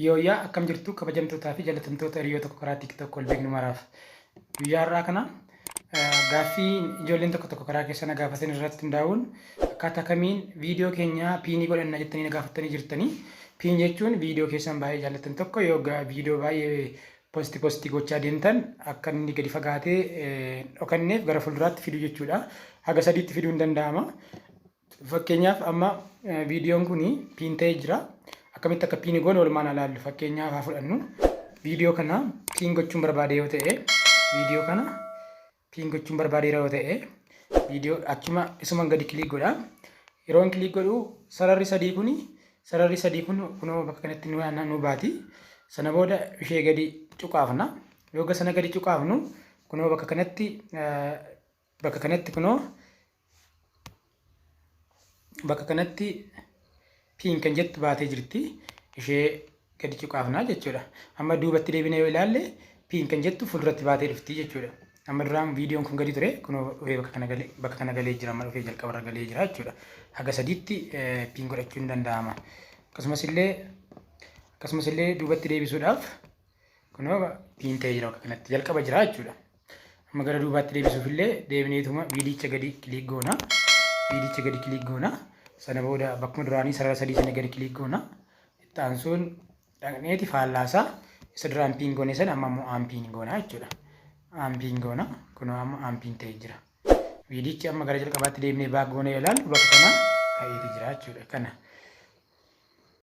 Yooyaa akkam jirtu kabajamtootaa fi jaalatamtoota hiriyoota karaa TikTok wal beeknu maraaf. Guyyaa har'aa kana gaaffii ijoolleen tokko karaa keessa na gaafatan irratti hundaa'uun akkaataa kamiin viidiyoo keenya piinii godhanna jettanii na gaafatanii jirtanii. Piin jechuun viidiyoo keessan baay'ee jaallatan tokko yoo viidiyoo baay'ee poostii gochaa deemtan akka inni gadi fagaatee dhokanneef gara fuulduraatti fidu jechuudha. Haga sadiitti fiduu hin danda'ama. Fakkeenyaaf amma viidiyoon kun piin ta'ee jira. Akkamitti akka piin goone walumaan ilaallu. Fakkeenyaaf haa fudhannu. Viidiyoo kana piin gochuun barbaade yoo ta'e, viidiyoo kana piin gochuun barbaade yoo ta'e, viidiyoo achuma isumaan gadi kilik godha. Yeroo inni kilik godhu sararri sadii kun kunoo bakka kanatti nu baati. Sana booda ishee gadi cuqaafna. Yoo sana gadi cuqaafnu kunoo bakka kanatti piin kan jettu baatee jirti. Ishee gadi cuqaafna jechuudha. Amma duubatti deebinee yoo ilaalle piin kan jettu fuulduratti baatee dhufti jechuudha. Amma duraan viidiyoon kun gadi ture kunoo dhufee bakka kana galee jira. Amma dhufee jalqabarra galee jira jechuudha. Haga sadiitti piin godhachuun danda'ama. Akkasumas illee duubatti deebisuudhaaf kunoo piin ta'ee jira bakka kanatti jalqaba jira jechuudha. Amma gara duubaatti deebisuuf illee deebineetuma viidicha gadi kilik goona. Sana booda bakkuma duraanii sarara sadii sana gadi kilik goona. Itti aansuun dhaqneeti faallaasaa isa duraan piin goone sana amma immoo aanpiin goona jechuudha. Aanpiin goona kunoo amma aanpiin ta'ee jira. Viidichi amma gara jalqabaatti deemnee baak goone ilaallu bakka kana ka'eeti jira jechuudha. Kana